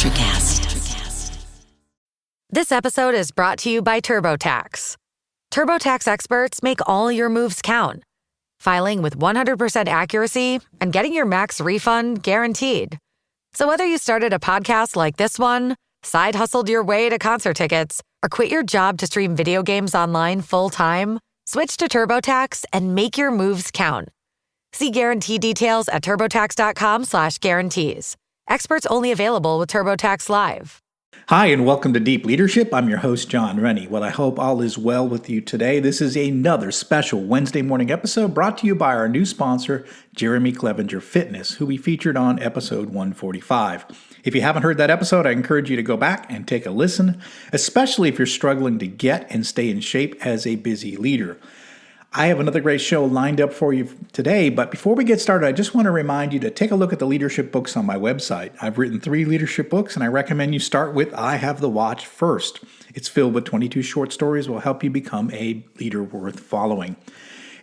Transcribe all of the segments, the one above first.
Electrocast. This episode is brought to you by TurboTax. TurboTax experts make all your moves count. Filing with 100% accuracy and getting your max refund guaranteed. So whether you started a podcast like this one, side hustled your way to concert tickets, or quit your job to stream video games online full-time, switch to TurboTax and make your moves count. See guarantee details at turbotax.com/guarantees. Experts only available with TurboTax Live. Hi, and welcome to Deep Leadership. I'm your host, John Rennie. Well, I hope all is well with you today. This is another special Wednesday morning episode brought to you by our new sponsor, Jeremy Clevenger Fitness, who we featured on episode 145. If you haven't heard that episode, I encourage you to go back and take a listen, especially if you're struggling to get and stay in shape as a busy leader. I have another great show lined up for you today, but before we get started, I just want to remind you to take a look at the leadership books on my website. I've written 3 leadership books, and I recommend you start with I Have the Watch first. It's filled with 22 short stories that will help you become a leader worth following.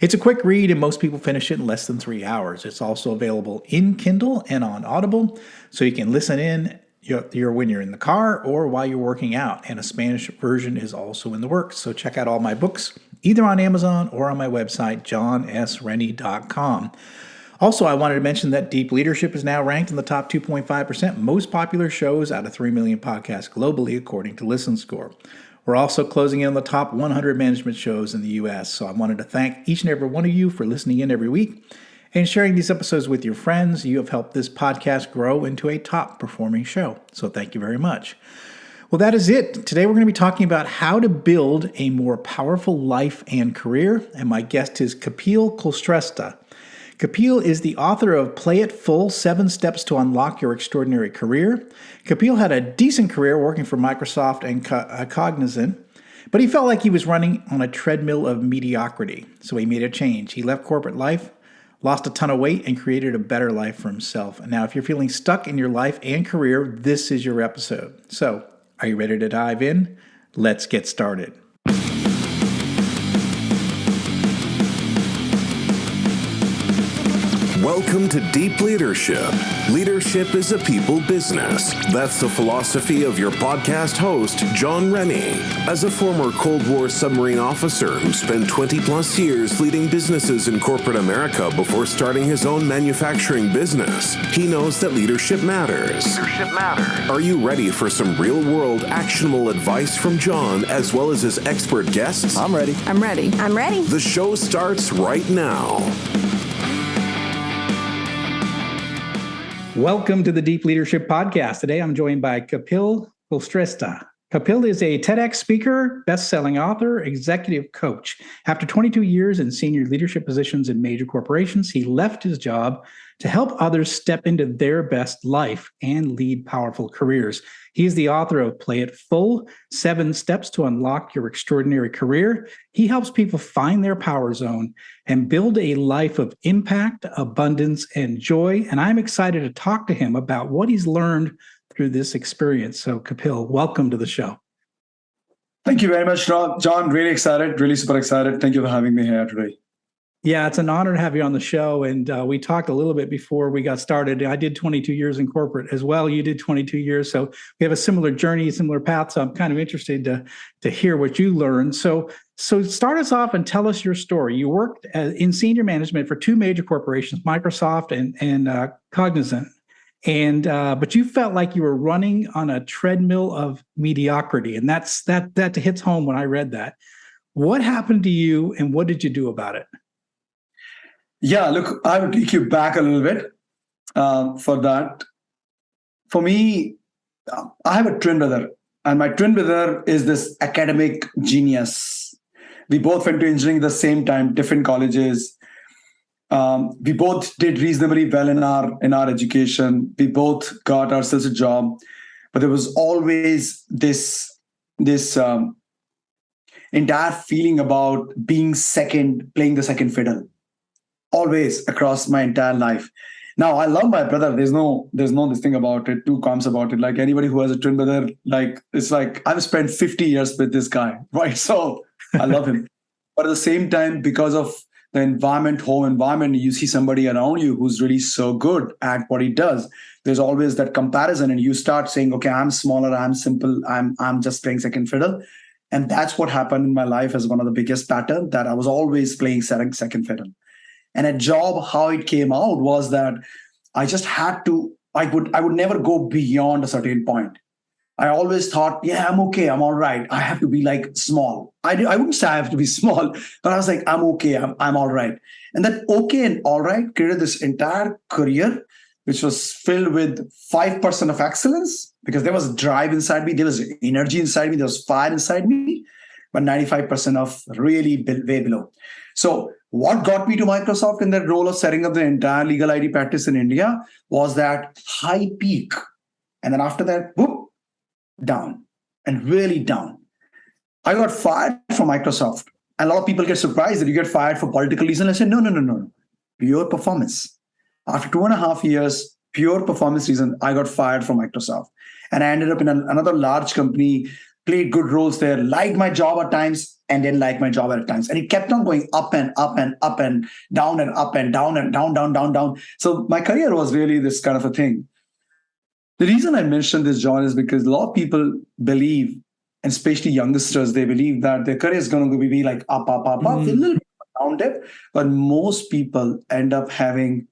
It's a quick read, and most people finish it in less than 3 hours. It's also available in Kindle and on Audible, so you can listen in when you're in the car or while you're working out, and a Spanish version is also in the works. So check out all my books, either on Amazon or on my website, johnsrennie.com. Also, I wanted to mention that Deep Leadership is now ranked in the top 2.5% most popular shows out of 3 million podcasts globally, according to ListenScore. We're also closing in on the top 100 management shows in the U.S., so I wanted to thank each and every one of you for listening in every week and sharing these episodes with your friends. You have helped this podcast grow into a top-performing show, so thank you very much. Well, that is it. Today we're going to be talking about how to build a more powerful life and career, and my guest is Kapil Kulshreshtha. Kapil is the author of Play It Full, 7 Steps to Unlock Your Extraordinary Career. Kapil had a decent career working for Microsoft and Cognizant, but he felt like he was running on a treadmill of mediocrity, so he made a change. He left corporate life, lost a ton of weight, and created a better life for himself. And now, if you're feeling stuck in your life and career, this is your episode. So, are you ready to dive in? Let's get started. Welcome to Deep Leadership. Leadership is a people business. That's the philosophy of your podcast host, John Rennie. As a former Cold War submarine officer who spent 20 plus years leading businesses in corporate America before starting his own manufacturing business, he knows that leadership matters. Are you ready for some real-world actionable advice from John as well as his expert guests? I'm ready. The show starts right now. Welcome to the Deep Leadership Podcast. Today I'm joined by Kapil Kulshreshtha. Kapil is a TEDx speaker, best-selling author, executive coach. After 22 years in senior leadership positions in major corporations, he left his job to help others step into their best life and lead powerful careers. He is the author of Play It Full, 7 Steps to Unlock Your Extraordinary Career. He helps people find their power zone and build a life of impact, abundance, and joy. And I'm excited to talk to him about what he's learned through this experience. So, Kapil, welcome to the show. Thank you very much, John. Really excited, really super excited. Thank you for having me here today. Yeah, it's an honor to have you on the show. And we talked a little bit before we got started. I did 22 years in corporate as well. You did 22 years. So we have a similar journey, similar path. So I'm kind of interested to hear what you learned. So start us off and tell us your story. You worked in senior management for 2 major corporations, Microsoft and Cognizant. But you felt like you were running on a treadmill of mediocrity. And that hits home when I read that. What happened to you and what did you do about it? Yeah, look, I would take you back a little bit for that. For me, I have a twin brother, and my twin brother is this academic genius. We both went to engineering at the same time, different colleges. We both did reasonably well in our education. We both got ourselves a job, but there was always this entire feeling about being second, playing the second fiddle. Always across my entire life. Now, I love my brother. There's no this thing about it, two qualms about it. Like anybody who has a twin brother, it's like I've spent 50 years with this guy, right? So I love him. But at the same time, because of the environment, home environment, you see somebody around you who's really so good at what he does, there's always that comparison, and you start saying, okay, I'm smaller, I'm simple, I'm just playing second fiddle. And that's what happened in my life as one of the biggest pattern, that I was always playing second fiddle. And a job, how it came out was that I just had to, I would never go beyond a certain point. I always thought, yeah, I'm okay, I'm all right. I have to be like small. I wouldn't say I have to be small, but I was like, I'm okay, I'm all right. And that okay and all right created this entire career, which was filled with 5% of excellence, because there was drive inside me, there was energy inside me, there was fire inside me, but 95% of really way below. So what got me to Microsoft in that role of setting up the entire legal ID practice in India was that high peak. And then after that, whoop, down, and really down. I got fired from Microsoft. And a lot of people get surprised that you get fired for political reasons. I said, no. Pure performance. After 2.5 years, pure performance reason, I got fired from Microsoft. And I ended up in another large company, played good roles there, liked my job at times, and didn't like my job at times. And it kept on going up and up and up and down and up and down and down. So my career was really this kind of a thing. The reason I mentioned this, John, is because a lot of people believe, and especially youngsters, they believe that their career is going to be like up, a little bit down dip. But most people end up having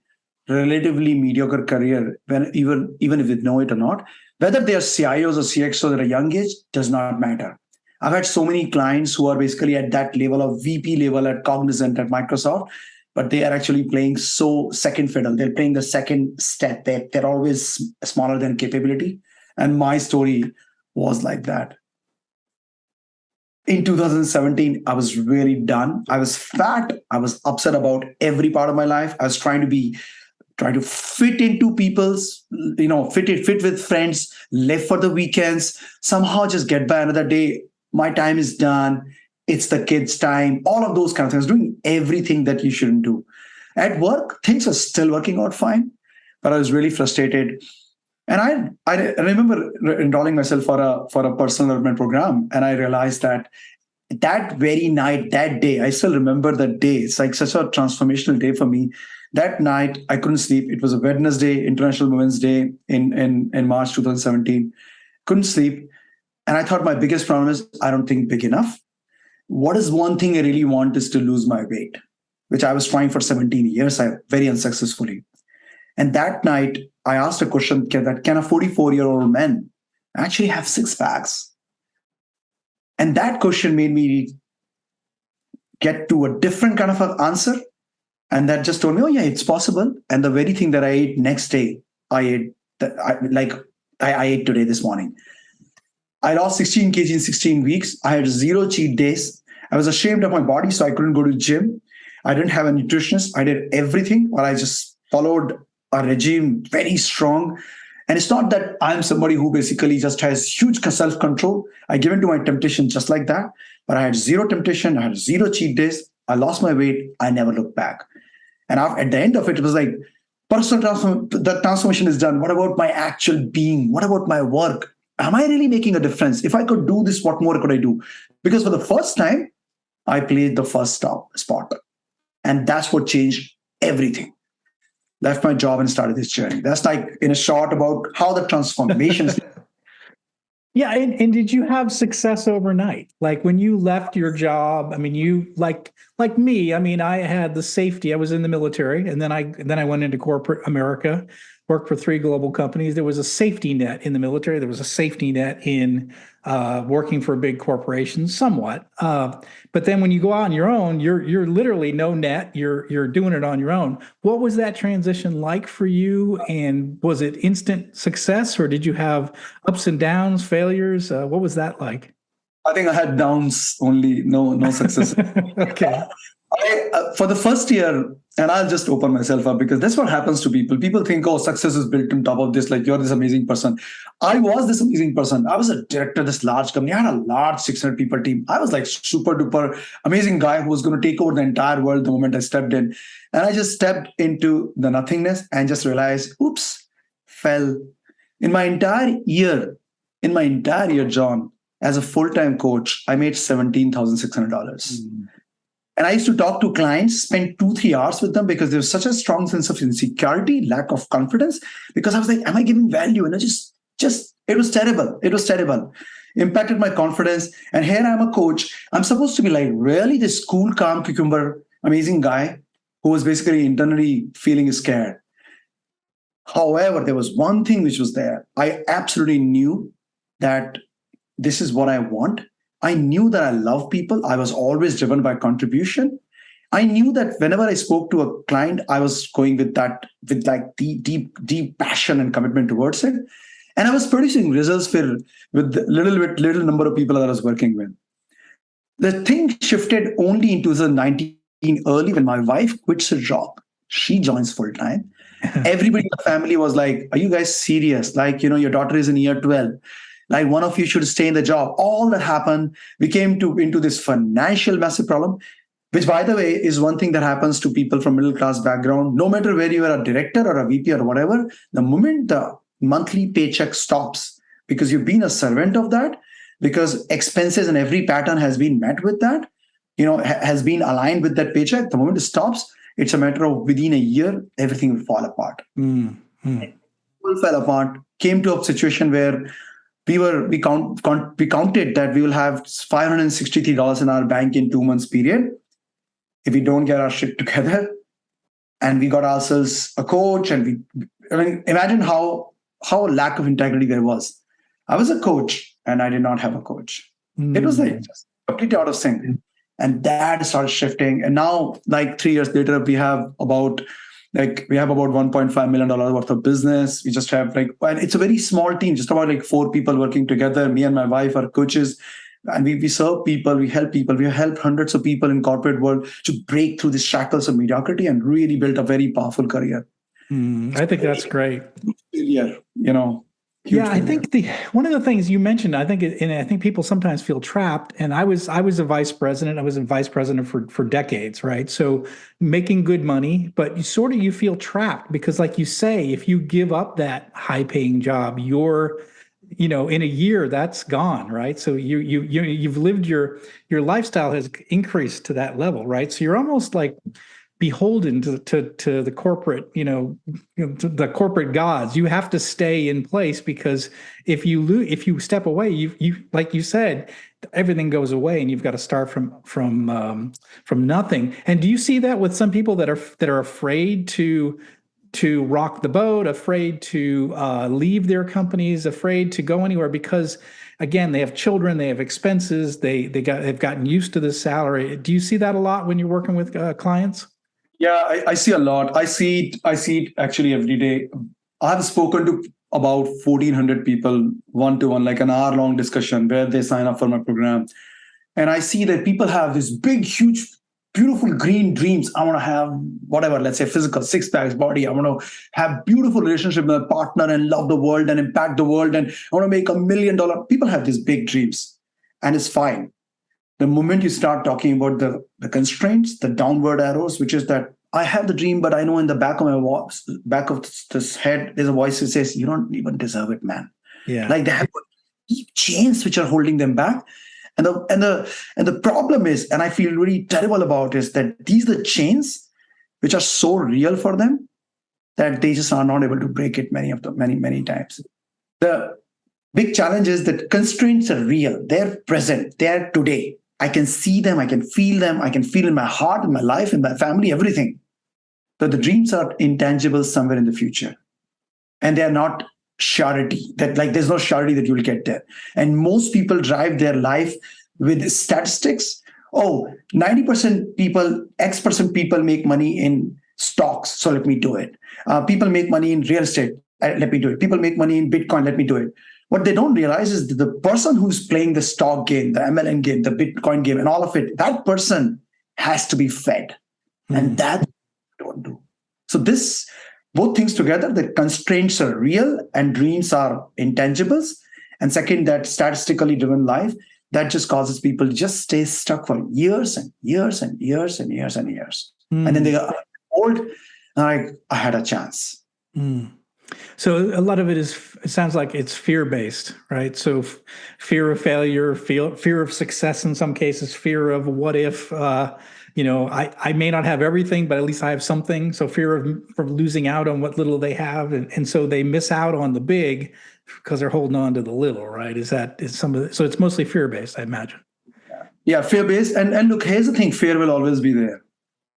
relatively mediocre career, when even if they know it or not. Whether they are CIOs or CXOs at a young age does not matter. I've had so many clients who are basically at that level of VP level at Cognizant, at Microsoft, but they are actually playing so second fiddle. They're playing the second step. They're always smaller than capability. And my story was like that. In 2017, I was really done. I was fat. I was upset about every part of my life. I was trying to fit into people's, fit with friends, live for the weekends, somehow just get by another day. My time is done. It's the kids' time, all of those kind of things, doing everything that you shouldn't do. At work, things are still working out fine, but I was really frustrated. And I remember enrolling myself for a personal development program, and I realized that very night, that day, I still remember that day. It's like such a transformational day for me. That night, I couldn't sleep. It was a Wednesday, International Women's Day in March 2017. Couldn't sleep. And I thought my biggest problem is I don't think big enough. What is one thing I really want is to lose my weight, which I was trying for 17 years, very unsuccessfully. And that night, I asked a question that can a 44-year-old man actually have six packs? And that question made me get to a different kind of an answer. And that just told me, oh yeah, it's possible. And the very thing that I ate next day, I ate today, this morning. I lost 16 kg in 16 weeks. I had 0 cheat days. I was ashamed of my body, so I couldn't go to the gym. I didn't have a nutritionist. I did everything, or I just followed a regime very strong. And it's not that I'm somebody who basically just has huge self-control. I give in to my temptation just like that. But I had 0 temptation. I had 0 cheat days. I lost my weight. I never looked back. And at the end of it, it was like, the transformation is done. What about my actual being? What about my work? Am I really making a difference? If I could do this, what more could I do? Because for the first time, I played the first spot. And that's what changed everything. Left my job and started this journey. That's like in a short about how the transformation is. Yeah. And did you have success overnight? Like when you left your job, I mean, you like me, I mean, I had the safety. I was in the military, and then I went into corporate America, worked for 3 global companies. There was a safety net in the military. There was a safety net in working for a big corporation, somewhat. But then when you go out on your own, you're literally no net. You're doing it on your own. What was that transition like for you? And was it instant success, or did you have ups and downs, failures? What was that like? I think I had downs only, no success. Okay. For the first year, and I'll just open myself up because that's what happens to people. People think, oh, success is built on top of this, like you're this amazing person. I was this amazing person. I was a director of this large company. I had a large 600 people team. I was like super duper amazing guy who was going to take over the entire world the moment I stepped in. And I just stepped into the nothingness and just realized, oops, fell. In my entire year, John, as a full-time coach, I made $17,600. And I used to talk to clients, spend 2-3 hours with them because there was such a strong sense of insecurity, lack of confidence, because I was like, am I giving value? And I just, it was terrible. It was terrible. Impacted my confidence. And here I'm a coach. I'm supposed to be like really this cool, calm, cucumber, amazing guy who was basically internally feeling scared. However, there was one thing which was there. I absolutely knew that this is what I want. I knew that I love people. I was always driven by contribution. I knew that whenever I spoke to a client, I was going with like deep passion and commitment towards it. And I was producing results with the little number of people that I was working with. The thing shifted only in 2019 early when my wife quits her job. She joins full time. Everybody in the family was like, are you guys serious? Like, your daughter is in year 12. Like one of you should stay in the job. All that happened, we came into this financial massive problem, which by the way is one thing that happens to people from middle class background. No matter where you are a director or a VP or whatever, the moment the monthly paycheck stops, because you've been a servant of that, because expenses and every pattern has been met with that, has been aligned with that paycheck. The moment it stops, it's a matter of within a year, everything will fall apart. It fell apart, came to a situation where we counted that we will have $563 in our bank in 2 months period if we don't get our shit together. And we got ourselves a coach, and imagine how lack of integrity there was. I was a coach and I did not have a coach. It was like just completely out of sync. And that started shifting. And now, like 3 years later, we have about $1.5 million worth of business. We just have and it's a very small team, just about 4 people working together. Me and my wife are coaches, and we serve people, we help people. We have helped hundreds of people in corporate world to break through the shackles of mediocrity and really build a very powerful career. I think that's great. Yeah, I think one of the things you mentioned, I think people sometimes feel trapped. And I was a vice president. I was a vice president for decades, right? So making good money, but you feel trapped because, like you say, if you give up that high-paying job, you're in a year that's gone, right? So you've lived your lifestyle has increased to that level, right? So you're almost like beholden to the corporate, to the corporate gods. You have to stay in place because if you step away, you like you said, everything goes away, and you've got to start from nothing. And do you see that with some people that are afraid to rock the boat, afraid to leave their companies, afraid to go anywhere because, again, they have children, they have expenses, they've gotten used to the salary. Do you see that a lot when you're working with clients? Yeah, I see a lot. I see it actually every day. I have spoken to about 1,400 people one-to-one, like an hour-long discussion where they sign up for my program. And I see that people have this big, huge, beautiful green dreams. I want to have whatever, let's say physical, six-packs, body. I want to have beautiful relationship with a partner and love the world and impact the world. And I want to make $1 million. People have these big dreams, and it's fine. The moment you start talking about the constraints, the downward arrows, which is that I have the dream, but I know in the back of this head, there's a voice that says, you don't even deserve it, man. Yeah. Like they have deep chains which are holding them back. And the problem is, and I feel really terrible about, is that these are the chains which are so real for them that they just are not able to break it many times. The big challenge is that constraints are real. They're present. They're today. I can see them. I can feel them. I can feel in my heart, in my life, in my family, everything. But the dreams are intangible somewhere in the future. And they're not surety. There's no surety that you'll get there. And most people drive their life with statistics. 90% people, X% people make money in stocks, so let me do it. People make money in real estate, let me do it. People make money in Bitcoin, let me do it. What they don't realize is that the person who's playing the stock game, the MLM game, the Bitcoin game, and all of it, that person has to be fed. And that don't do. So both things together, the constraints are real and dreams are intangibles. And second, that statistically driven life, that just causes people to just stay stuck for years and years and years and years and years. And then they are old, and like, I had a chance. So a lot of it sounds like it's fear-based, right? So fear of failure, fear of success in some cases, fear of what if, I may not have everything, but at least I have something. So fear of losing out on what little they have. And so they miss out on the big because they're holding on to the little, right? So it's mostly fear-based, I imagine. Yeah, fear-based. And look, here's the thing, fear will always be there.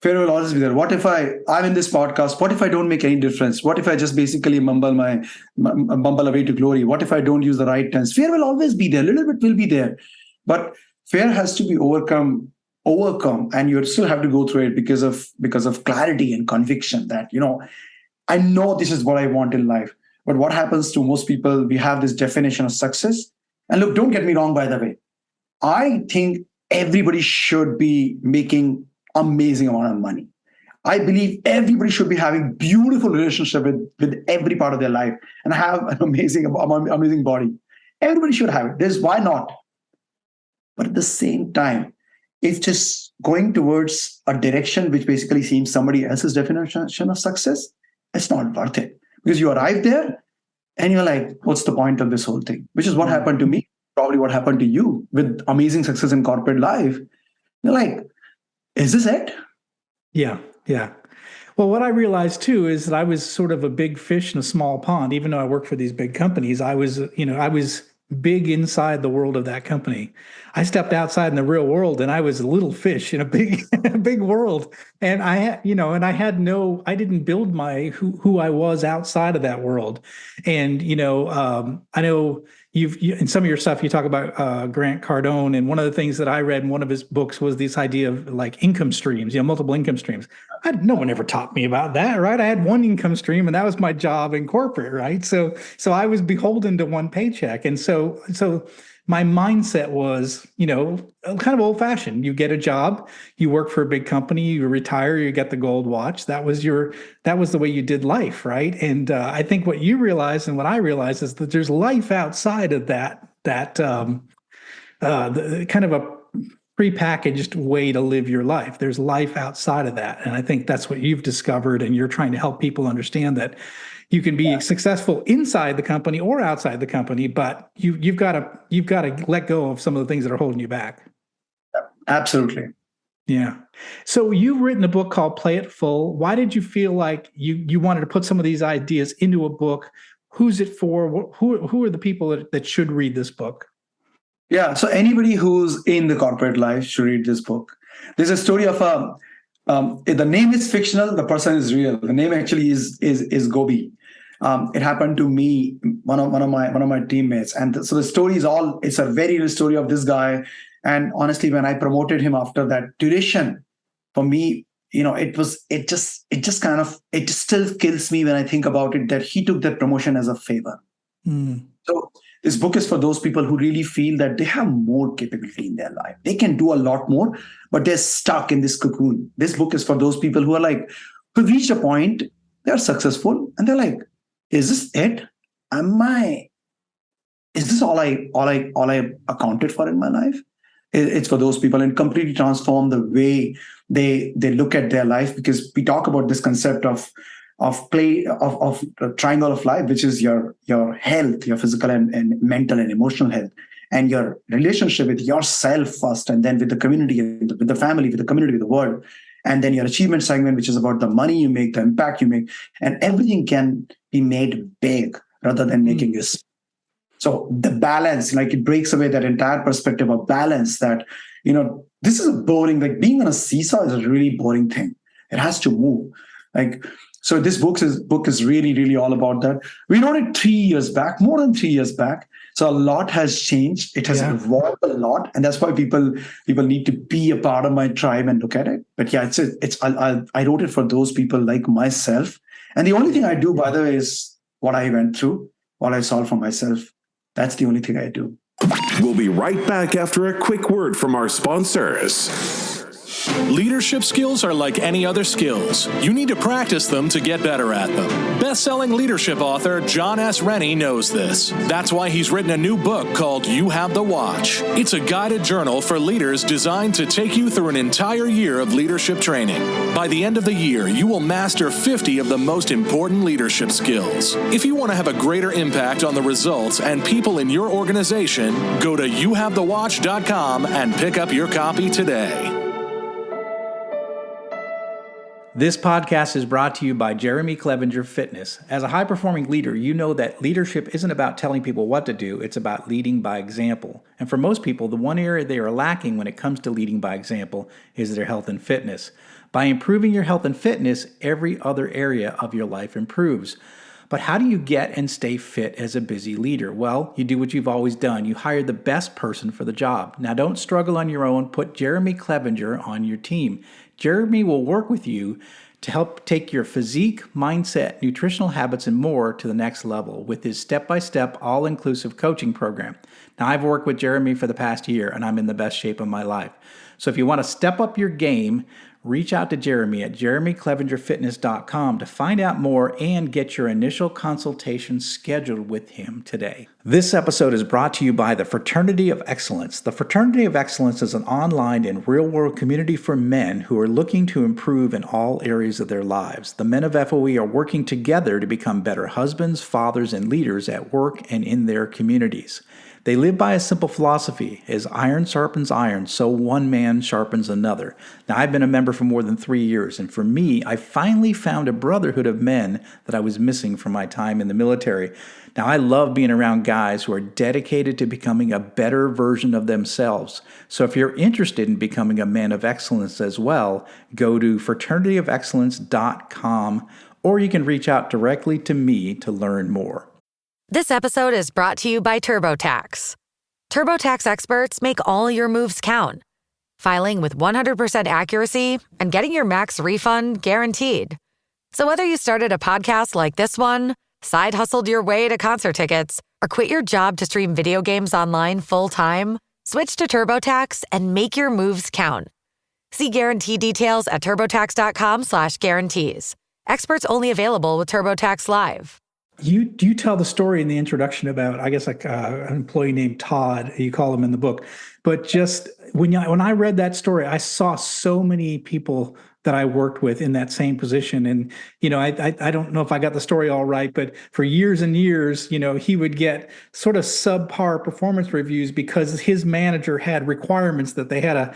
Fear will always be there. What if I'm in this podcast? What if I don't make any difference? What if I just basically mumble away to glory? What if I don't use the right tense? Fear will always be there. A little bit will be there. But fear has to be overcome, and you still have to go through it because of clarity and conviction that, I know this is what I want in life. But what happens to most people, we have this definition of success. And look, don't get me wrong, by the way. I think everybody should be making amazing amount of money. I believe everybody should be having beautiful relationship with every part of their life and have an amazing body. Everybody should have it. Why not? But at the same time, it's just going towards a direction which basically seems somebody else's definition of success. It's not worth it, because you arrive there and you're like, what's the point of this whole thing? Which is what happened to me, probably what happened to you with amazing success in corporate life. You're like, is this it? Yeah. Well, what I realized too is that I was sort of a big fish in a small pond. Even though I worked for these big companies, I was big inside the world of that company. I stepped outside in the real world and I was a little fish in a big world. And I didn't build who I was outside of that world. And, I know you've in some of your stuff, you talk about Grant Cardone. And one of the things that I read in one of his books was this idea of like income streams, multiple income streams. No one ever taught me about that, right? I had one income stream and that was my job in corporate, right? So I was beholden to one paycheck. And so my mindset was, kind of old fashioned. You get a job, you work for a big company, you retire, you get the gold watch. That was the way you did life, right? And I think what you realize and what I realize is that there's life outside of that the kind of a prepackaged way to live your life. There's life outside of that. And I think that's what you've discovered. And you're trying to help people understand that you can be successful inside the company or outside the company, but you've got to let go of some of the things that are holding you back. Absolutely. Yeah. So you've written a book called Play It Full. Why did you feel like you wanted to put some of these ideas into a book? Who's it for? Who are the people that should read this book? Yeah. So anybody who's in the corporate life should read this book. There's a story of the name is fictional, the person is real. The name actually is Gobi. It happened to me, one of my teammates, and so the story it's a very real story of this guy. And honestly, when I promoted him after that duration, for me, it just still kills me when I think about it that he took that promotion as a favor. So this book is for those people who really feel that they have more capability in their life. They can do a lot more, but they're stuck in this cocoon. This book is for those people who who've reached a point, they're successful, and they're like, is this it? Is this all I accounted for in my life? It's for those people, and completely transform the way they look at their life, because we talk about this concept of the triangle of life, which is your health, your physical and mental and emotional health, and your relationship with yourself first, and then with the community, with the family, with the community, with the world, and then your achievement segment, which is about the money you make, the impact you make, and everything can be made big rather than making you. So the balance, it breaks away that entire perspective of balance that, this is boring, being on a seesaw is a really boring thing. It has to move. So this book is really, really all about that. We wrote it 3 years back, more than 3 years back. So a lot has changed. It has evolved a lot. And that's why people need to be a part of my tribe and look at it. But yeah, I wrote it for those people like myself. And the only thing I do, by the way, is what I went through, what I solved for myself. That's the only thing I do. We'll be right back after a quick word from our sponsors. Leadership skills are like any other skills. You need to practice them to get better at them. Best-selling leadership author John S. Rennie knows this. That's why he's written a new book called You Have the Watch. It's a guided journal for leaders designed to take you through an entire year of leadership training. By the end of the year, you will master 50 of the most important leadership skills. If you want to have a greater impact on the results and people in your organization, go to youhavethewatch.com and pick up your copy today. This podcast is brought to you by Jeremy Clevenger Fitness. As a high-performing leader, you know that leadership isn't about telling people what to do, it's about leading by example. And for most people, the one area they are lacking when it comes to leading by example is their health and fitness. By improving your health and fitness, every other area of your life improves. But how do you get and stay fit as a busy leader? Well, you do what you've always done. You hire the best person for the job. Now, don't struggle on your own. Put Jeremy Clevenger on your team. Jeremy will work with you to help take your physique, mindset, nutritional habits, and more to the next level with his step-by-step, all-inclusive coaching program. Now, I've worked with Jeremy for the past year, and I'm in the best shape of my life. So if you want to step up your game, reach out to Jeremy at jeremyclevengerfitness.com to find out more and get your initial consultation scheduled with him today. This episode is brought to you by the Fraternity of Excellence. The Fraternity of Excellence is an online and real-world community for men who are looking to improve in all areas of their lives. The men of FOE are working together to become better husbands, fathers, and leaders at work and in their communities. They live by a simple philosophy: as iron sharpens iron, so one man sharpens another. Now, I've been a member for more than 3 years, and for me, I finally found a brotherhood of men that I was missing from my time in the military. Now, I love being around guys who are dedicated to becoming a better version of themselves. So if you're interested in becoming a man of excellence as well, go to fraternityofexcellence.com, or you can reach out directly to me to learn more. This episode is brought to you by TurboTax. TurboTax experts make all your moves count. Filing with 100% accuracy and getting your max refund guaranteed. So whether you started a podcast like this one, side hustled your way to concert tickets, or quit your job to stream video games online full-time, switch to TurboTax and make your moves count. See guarantee details at turbotax.com/guarantees. Experts only available with TurboTax Live. You tell the story in the introduction about, I guess, an employee named Todd. You call him in the book, but just when I read that story, I saw so many people that I worked with in that same position. And I don't know if I got the story all right, but for years and years, he would get sort of subpar performance reviews because his manager had requirements that they had a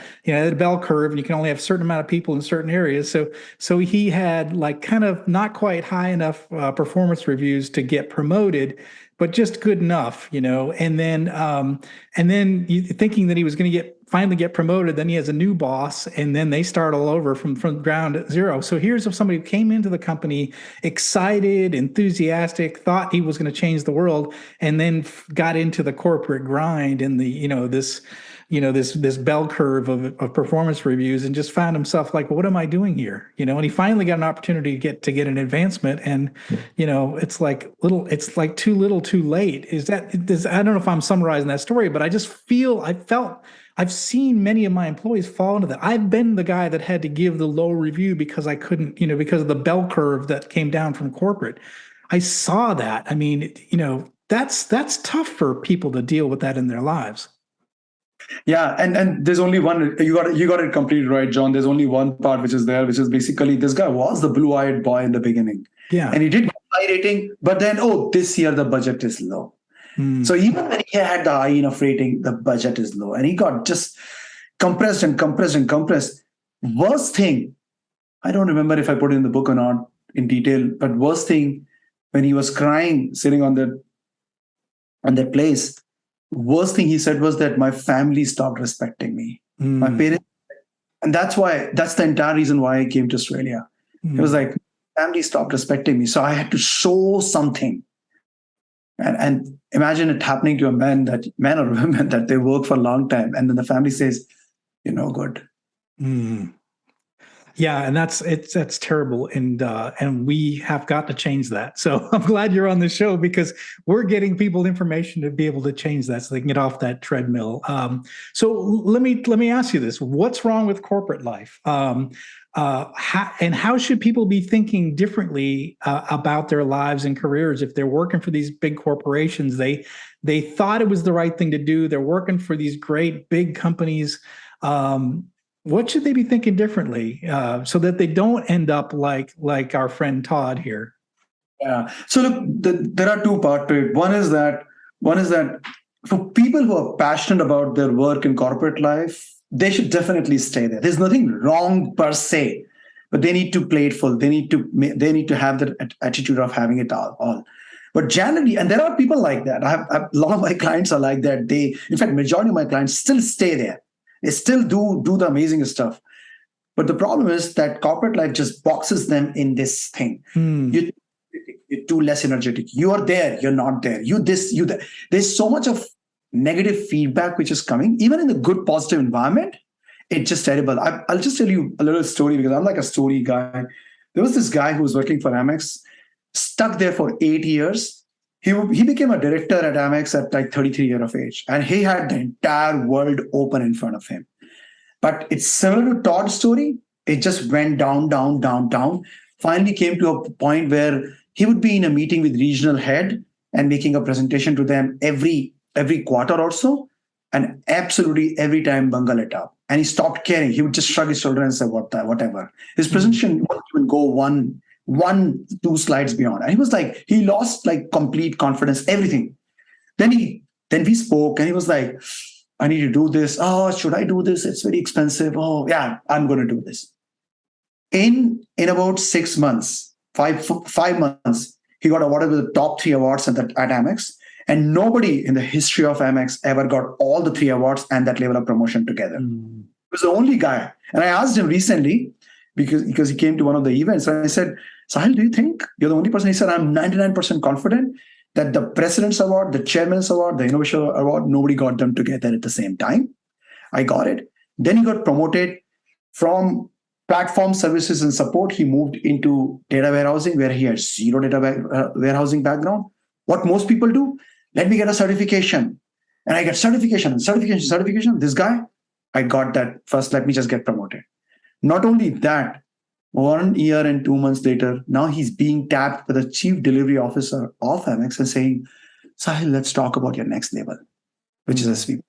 bell curve, and you can only have a certain amount of people in certain areas. So he had like kind of not quite high enough performance reviews to get promoted, but just good enough, and then thinking that he was going to finally get promoted, then he has a new boss, and then they start all over from ground zero. So here's somebody who came into the company excited, enthusiastic, thought he was going to change the world, and then got into the corporate grind and this bell curve of performance reviews, and just found himself like, well, what am I doing here? And he finally got an opportunity to get an advancement, and it's like too little, too late. I don't know if I'm summarizing that story, but I've seen many of my employees fall into that. I've been the guy that had to give the low review because I couldn't, because of the bell curve that came down from corporate. I saw that. I mean, that's tough for people to deal with that in their lives. Yeah, and there's only one. You got it completely right, John. There's only one part which is basically this guy was the blue-eyed boy in the beginning. Yeah, and he did high rating, but then this year the budget is low. So even when he had the high enough rating, the budget is low, and he got just compressed and compressed and compressed. Worst thing, I don't remember if I put it in the book or not in detail, but worst thing, when he was crying, sitting on that place, worst thing he said was that my family stopped respecting me. My parents, and that's the entire reason why I came to Australia. It was like, family stopped respecting me, so I had to show something. And imagine it happening to a man or woman that they work for a long time, and then the family says, "You're no good." Yeah, and that's terrible, and we have got to change that. So I'm glad you're on the show, because we're getting people information to be able to change that so they can get off that treadmill. So let me ask you this: what's wrong with corporate life? How should people be thinking differently about their lives and careers if they're working for these big corporations? They thought it was the right thing to do. They're working for these great big companies. What should they be thinking differently so that they don't end up like our friend Todd here? Yeah. So look, there are two parts to it. One is that for people who are passionate about their work in corporate life, they should definitely stay there. There's nothing wrong per se but they need to play it full. They need to have that attitude of having it all. But generally, and there are people like that. A lot of my clients are like that. In fact, majority of my clients still stay there. They still do the amazing stuff. But the problem is that corporate life just boxes them in this thing. You're too less energetic. You are there. You're not there. You this, you that. There's so much of negative feedback which is coming, even in the good, positive environment. It's just terrible. I'll just tell you a little story because I'm like a story guy. There was this guy who was working for Amex, stuck there for 8 years. He became a director at Amex at like 33 years of age, and he had the entire world open in front of him. But it's similar to Todd's story. It just went down. Finally came to a point where he would be in a meeting with regional head and making a presentation to them every quarter or so. And absolutely every time bungle it up. And he stopped caring. He would just shrug his shoulder and say, whatever. His presentation wouldn't even go 2 slides beyond. And he was like, he lost like complete confidence, everything. Then we spoke and he was like, I need to do this. Oh, should I do this? It's very expensive. Oh, yeah, I'm going to do this. In about 6 months, five months, he got awarded with the top 3 awards at Amex. And nobody in the history of Amex ever got all the 3 awards and that level of promotion together. He was the only guy. And I asked him recently, because he came to one of the events, and I said, Sahil, do you think you're the only person? He said, I'm 99% confident that the President's Award, the Chairman's Award, the Innovation Award, nobody got them together at the same time. I got it. Then he got promoted from platform services and support. He moved into data warehousing, where he had zero data warehousing background. What most people do, let me get a certification. And I get certification. This guy, I got that first. Let me just get promoted. Not only that, 1 year and 2 months later, now he's being tapped by the chief delivery officer of Amex and saying, Sahil, let's talk about your next level, which is SVP.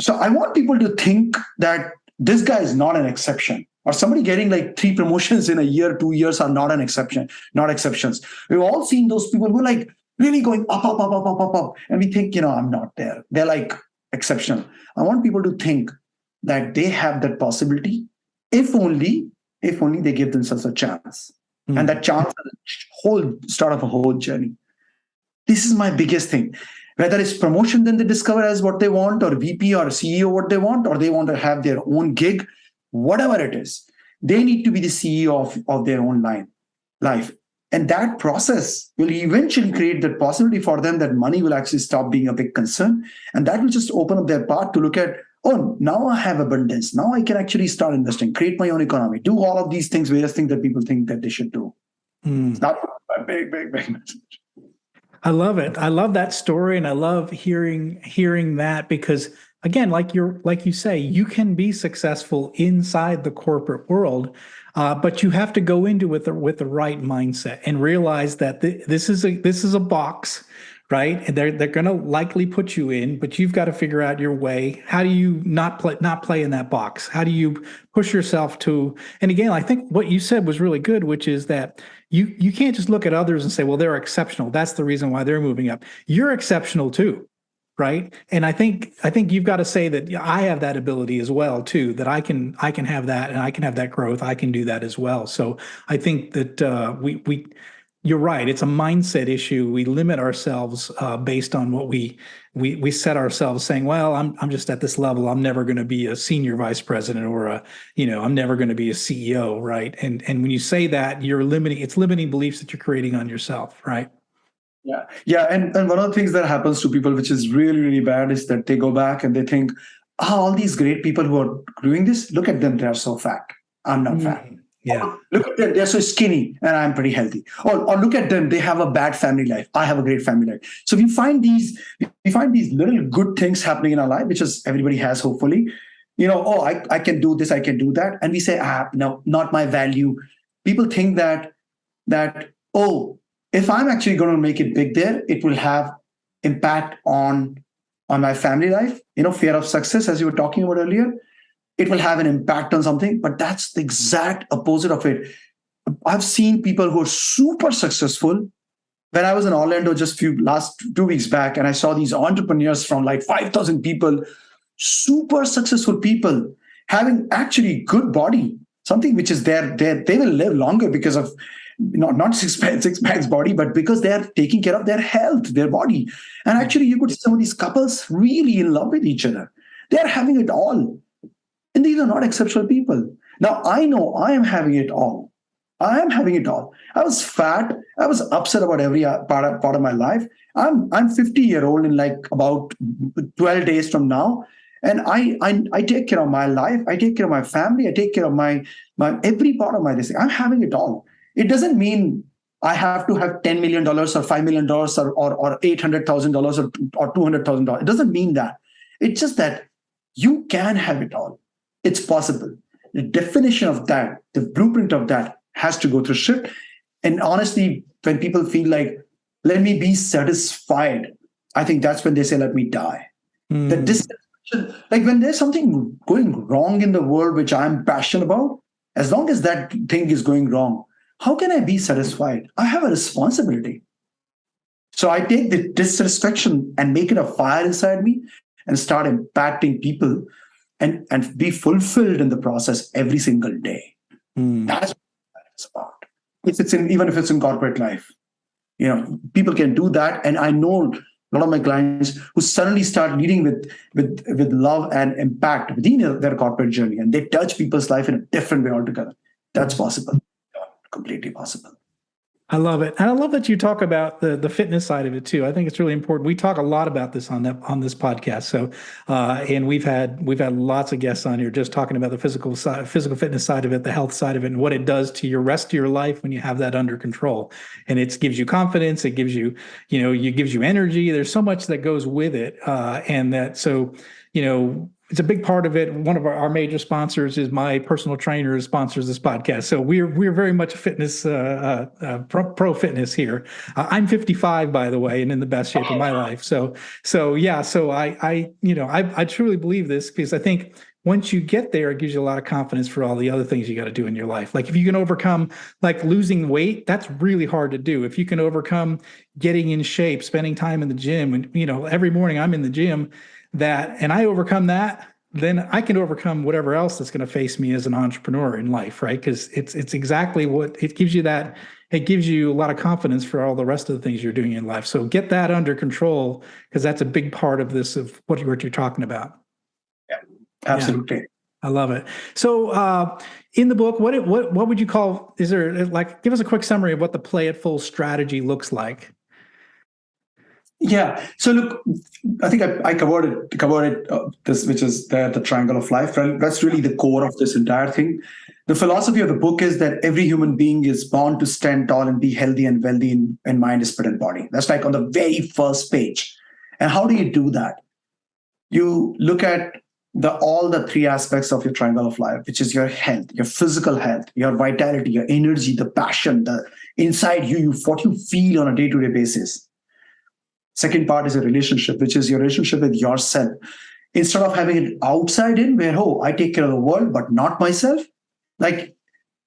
So I want people to think that this guy is not an exception, or somebody getting like 3 promotions in a year, 2 years are not an exception, not exceptions. We've all seen those people who are like really going up. And we think, I'm not there. They're like exceptional. I want people to think that they have that possibility if only they give themselves a chance. And that chance is the whole start of a whole journey. This is my biggest thing. Whether it's promotion, then they discover as what they want, or VP or CEO what they want, or they want to have their own gig, whatever it is, they need to be the CEO of their own life. And that process will eventually create that possibility for them that money will actually stop being a big concern. And that will just open up their path to look at, oh, now I have abundance. Now I can actually start investing, create my own economy, do all of these things, various things that people think that they should do. It's not a big message. I love it. I love that story, and I love hearing that, because again, like you say, you can be successful inside the corporate world, but you have to go into it with the right mindset and realize that this is a box, right? And they're going to likely put you in, but you've got to figure out your way. How do you not play in that box? How do you push yourself to? And again, I think what you said was really good, which is that you can't just look at others and say, well, they're exceptional. That's the reason why they're moving up. You're exceptional too, right? And I think you've got to say that I have that ability as well too, that I can have that, and I can have that growth. I can do that as well. So I think that we you're right. It's a mindset issue. We limit ourselves based on what we set ourselves, saying, well, I'm just at this level. I'm never going to be a senior vice president, or I'm never going to be a CEO, right? And when you say that, it's limiting beliefs that you're creating on yourself, right? Yeah. And one of the things that happens to people, which is really, really bad, is that they go back and they think, all these great people who are doing this, look at them. They are so fat. I'm not fat. Yeah. Or, look at them, they're so skinny and I'm pretty healthy. Or look at them, they have a bad family life. I have a great family life. So we find these little good things happening in our life, which is everybody has, hopefully. I can do this, I can do that. And we say, no, not my value. People think that if I'm actually going to make it big there, it will have impact on my family life. Fear of success, as you were talking about earlier. It will have an impact on something, but that's the exact opposite of it. I've seen people who are super successful. When I was in Orlando just last 2 weeks back, and I saw these entrepreneurs from like 5,000 people, super successful people, having actually good body. something which is there. They will live longer because of not six packs body, but because they are taking care of their health, their body. And actually, you could see some of these couples really in love with each other. They are having it all. And these are not exceptional people. Now, I know I am having it all. I am having it all. I was fat. I was upset about every part of my life. I'm 50-year-old in like about 12 days from now. And I take care of my life. I take care of my family. I take care of my every part of my this. I'm having it all. It doesn't mean I have to have $10 million or $5 million or $800,000 or $200,000. It doesn't mean that. It's just that you can have it all. It's possible. The definition of that, the blueprint of that has to go through shift. And honestly, when people feel like, let me be satisfied, I think that's when they say, let me die. The dissatisfaction, like when there's something going wrong in the world, which I'm passionate about, as long as that thing is going wrong, how can I be satisfied? I have a responsibility. So I take the dissatisfaction and make it a fire inside me and start impacting people and be fulfilled in the process every single day. That's what it's about. Even if it's in corporate life, people can do that. And I know a lot of my clients who suddenly start leading with love and impact within their corporate journey, and they touch people's life in a different way altogether. That's possible. Completely possible. I love it. And I love that you talk about the fitness side of it too. I think it's really important. We talk a lot about this on this podcast. So, and we've had lots of guests on here just talking about the physical fitness side of it, the health side of it, and what it does to your rest of your life when you have that under control. And it gives you confidence. It gives you, it gives you energy. There's so much that goes with it. It's a big part of it. One of our major sponsors is my personal trainer who sponsors this podcast. So we're very much fitness, pro fitness here. I'm 55, by the way, and in the best shape of my life. So I truly believe this because I think once you get there, it gives you a lot of confidence for all the other things you got to do in your life. Like if you can overcome like losing weight, that's really hard to do. If you can overcome getting in shape, spending time in the gym, and every morning I'm in the gym, and I overcome that, then I can overcome whatever else that's going to face me as an entrepreneur in life, right? Because it's exactly what it gives you. That it gives you a lot of confidence for all the rest of the things you're doing in life. So get that under control because that's a big part of this, of what you're talking about. Yeah, absolutely. Yeah, I love it. So in the book, what would you call? Is there give us a quick summary of what the Play It Full strategy looks like? Yeah. So look, I think I covered it. This, which is the triangle of life. That's really the core of this entire thing. The philosophy of the book is that every human being is born to stand tall and be healthy and wealthy in mind, spirit, and body. That's like on the very first page. And how do you do that? You look at all the three aspects of your triangle of life, which is your health, your physical health, your vitality, your energy, the passion, the inside you what you feel on a day-to-day basis. Second part is a relationship, which is your relationship with yourself. Instead of having it outside in, where, I take care of the world, but not myself. Like,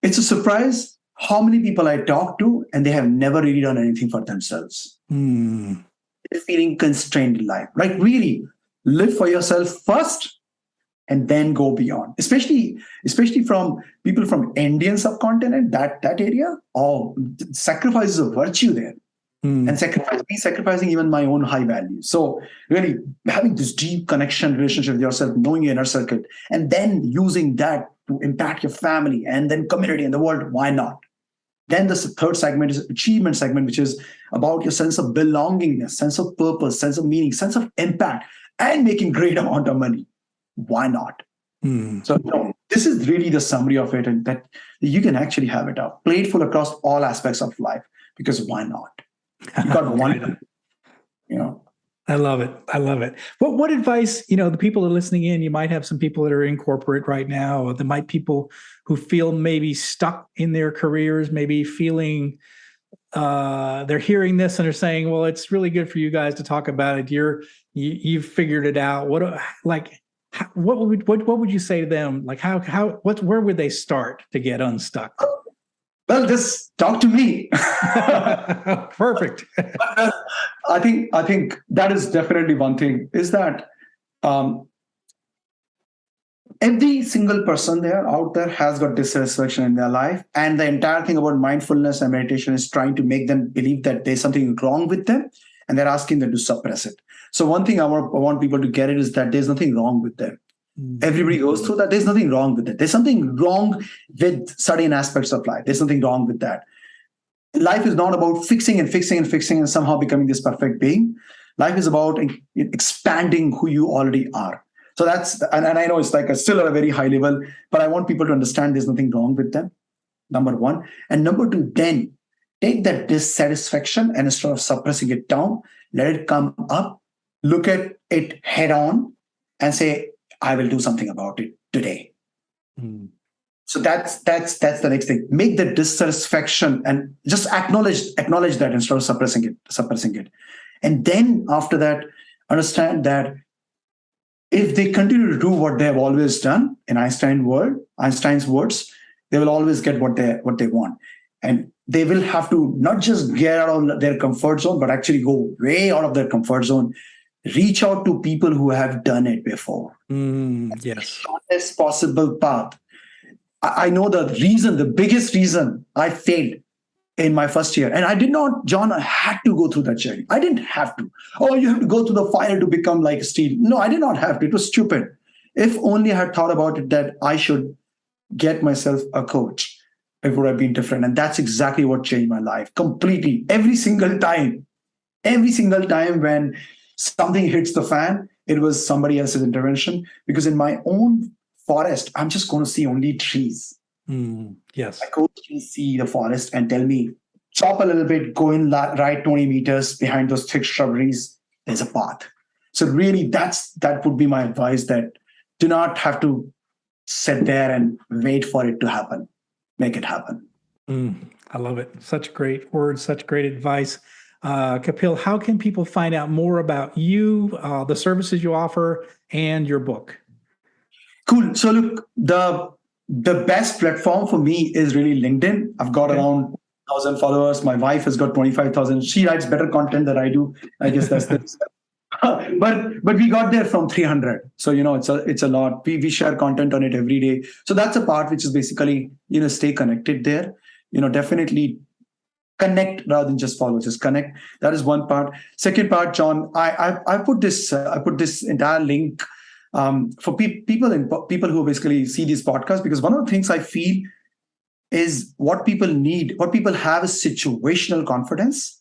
it's a surprise how many people I talk to, and they have never really done anything for themselves. They're feeling constrained in life. Like, really, live for yourself first, and then go beyond. Especially from people from Indian subcontinent, that area. Sacrifice is a virtue there. And sacrificing even my own high values. So really having this deep connection, relationship with yourself, knowing your inner circle, and then using that to impact your family and then community and the world, why not? Then the third segment is achievement segment, which is about your sense of belongingness, sense of purpose, sense of meaning, sense of impact, and making great amount of money. Why not? So this is really the summary of it, and that you can actually have it up. Play it full across all aspects of life, because why not? You got one, I love it. What advice, the people that are listening in, you might have some people that are in corporate right now, or there might people who feel maybe stuck in their careers, maybe feeling they're hearing this and they're saying, well, it's really good for you guys to talk about it. You've figured it out. What would you say to them? Like where would they start to get unstuck? Well, just talk to me. Perfect. I think that is definitely one thing, is that every single person there out there has got dissatisfaction in their life. And the entire thing about mindfulness and meditation is trying to make them believe that there's something wrong with them. And they're asking them to suppress it. So one thing I want people to get it is that there's nothing wrong with them. Everybody goes through that. There's nothing wrong with it. There's something wrong with certain aspects of life. There's something wrong with that. Life is not about fixing and somehow becoming this perfect being. Life is about expanding who you already are. So that's, and I know it's like still at a very high level, but I want people to understand there's nothing wrong with them, number one. And number two, then take that dissatisfaction and instead of suppressing it down, let it come up, look at it head on and say, I will do something about it today. So that's the next thing. Make the dissatisfaction and just acknowledge that instead of suppressing it. And then after that, understand that if they continue to do what they have always done in Einstein's words, they will always get what they want. And they will have to not just get out of their comfort zone, but actually go way out of their comfort zone. Reach out to people who have done it before. Yes. The shortest possible path. I know the biggest reason I failed in my first year. And I did not, John, I had to go through that journey. I didn't have to. Oh, you have to go through the fire to become like Steve. No, I did not have to. It was stupid. If only I had thought about it that I should get myself a coach, it would have been different. And that's exactly what changed my life completely. Every single time when something hits the fan, it was somebody else's intervention. Because in my own forest, I'm just going to see only trees. Yes. My coach can see the forest and tell me, chop a little bit, go in right 20 meters behind those thick shrubberies. There's a path. So really, that would be my advice, that do not have to sit there and wait for it to happen. Make it happen. I love it. Such great words, such great advice. Kapil, how can people find out more about you, the services you offer, and your book? Cool. So look, the best platform for me is really LinkedIn. I've got around 1,000 followers. My wife has got 25,000. She writes better content than I do. I guess that's the but we got there from 300. So, it's a lot. We share content on it every day. So that's a part which is basically, stay connected there. Definitely connect rather than just follow, just connect. That is one part. Second part, John, I put this entire link for people who basically see these podcasts, because one of the things I feel is what people have is situational confidence,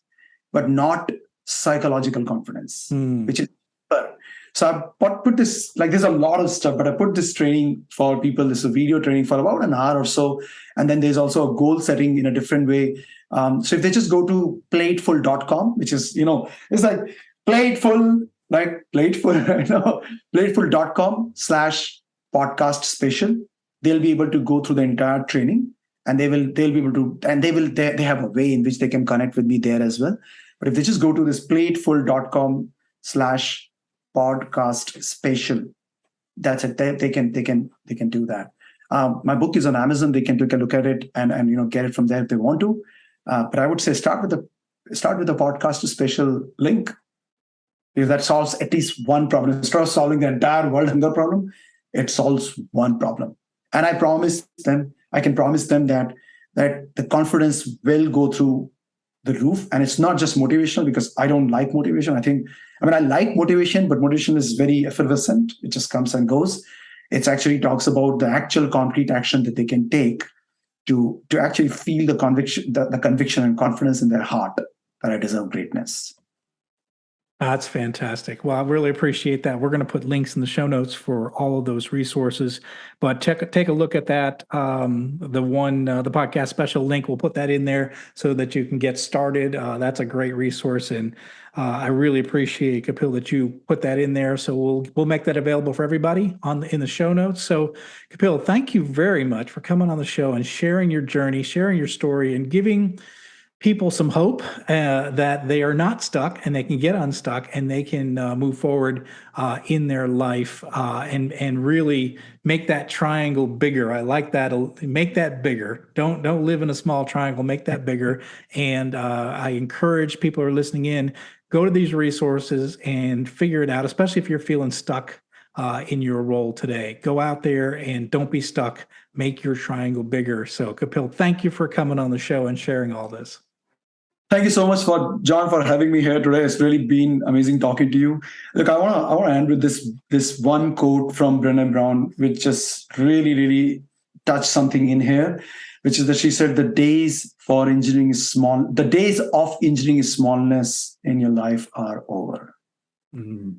but not psychological confidence, which is deeper. So I put this, like, there's a lot of stuff, but I put this training for people. This is a video training for about an hour or so. And then there's also a goal setting in a different way. So if they just go to plateful.com, which is, it's like plateful, plateful.com/podcast special, they'll be able to go through the entire training, and they'll be able to, and they have a way in which they can connect with me there as well. But if they just go to this plateful.com/podcast special, that's it. They can do that. My book is on Amazon. They can take a look at it and get it from there if they want to. But I would say start with the podcast special link, because that solves at least one problem. Instead of solving the entire world hunger problem, it solves one problem. And I can promise them that the confidence will go through the roof. And it's not just motivational, because I don't like motivation. I like motivation, but motivation is very effervescent. It just comes and goes. It actually talks about the actual concrete action that they can take to actually feel the conviction and confidence in their heart that I deserve greatness. That's fantastic. Well, I really appreciate that. We're going to put links in the show notes for all of those resources, but take a look at that. The podcast special link, we'll put that in there so that you can get started. That's a great resource. And I really appreciate, Kapil, that you put that in there. So we'll make that available for everybody in the show notes. So Kapil, thank you very much for coming on the show and sharing your journey, sharing your story, and giving people some hope that they are not stuck and they can get unstuck and they can move forward in their life and really make that triangle bigger. I like that. Make that bigger. Don't live in a small triangle. Make that bigger. And I encourage people who are listening in, go to these resources and figure it out, especially if you're feeling stuck in your role today. Go out there and don't be stuck. Make your triangle bigger. So, Kapil, thank you for coming on the show and sharing all this. Thank you so much John for having me here today. It's really been amazing talking to you. Look, I want to end with this one quote from Brené Brown, which just really touched something in here, which is that she said, the days of engineering smallness in your life are over. Mm-hmm.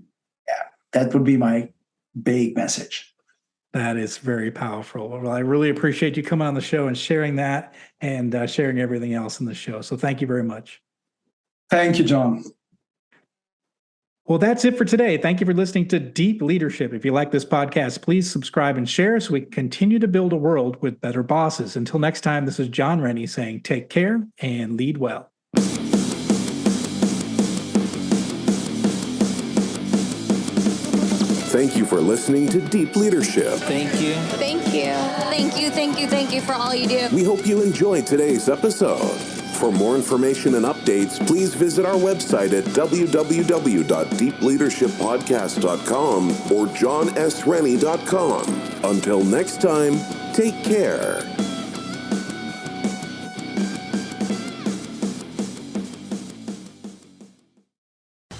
Yeah, that would be my big message. That is very powerful. Well, I really appreciate you coming on the show and sharing that and sharing everything else in the show. So thank you very much. Thank you, John. Well, that's it for today. Thank you for listening to Deep Leadership. If you like this podcast, please subscribe and share so we can continue to build a world with better bosses. Until next time, this is John Rennie saying take care and lead well. Thank you for listening to Deep Leadership. Thank you. Thank you. Thank you, thank you, thank you for all you do. We hope you enjoyed today's episode. For more information and updates, please visit our website at www.deepleadershippodcast.com or johnsrennie.com. Until next time, take care.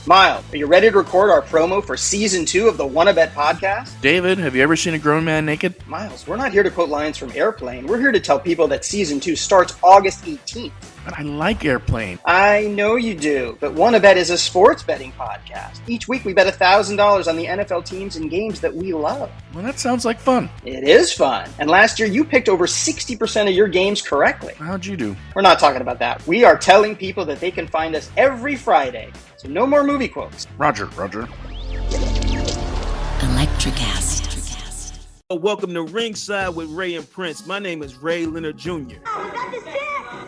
Miles, are you ready to record our promo for Season 2 of the Wanna Bet podcast? David, have you ever seen a grown man naked? Miles, we're not here to quote lines from Airplane. We're here to tell people that Season 2 starts August 18th. But I like Airplane. I know you do, but Wanna Bet is a sports betting podcast. Each week we bet $1,000 on the NFL teams and games that we love. Well, that sounds like fun. It is fun. And last year you picked over 60% of your games correctly. How'd you do? We're not talking about that. We are telling people that they can find us every Friday. So no more movie quotes. Roger. Electricast. Welcome to Ringside with Ray and Prince. My name is Ray Leonard Jr. Oh, is that the set?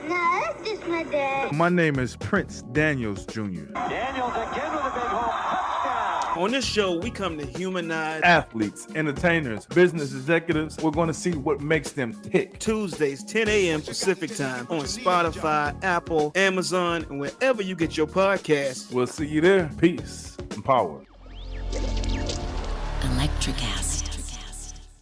No, that's just my dad. My name is Prince Daniels Jr. Daniels again with a big home touchdown. On this show, we come to humanize athletes, entertainers, business executives. We're going to see what makes them tick. Tuesdays, 10 a.m. Pacific time on Spotify, Apple, Amazon, and wherever you get your podcasts. We'll see you there. Peace and power. Electricast.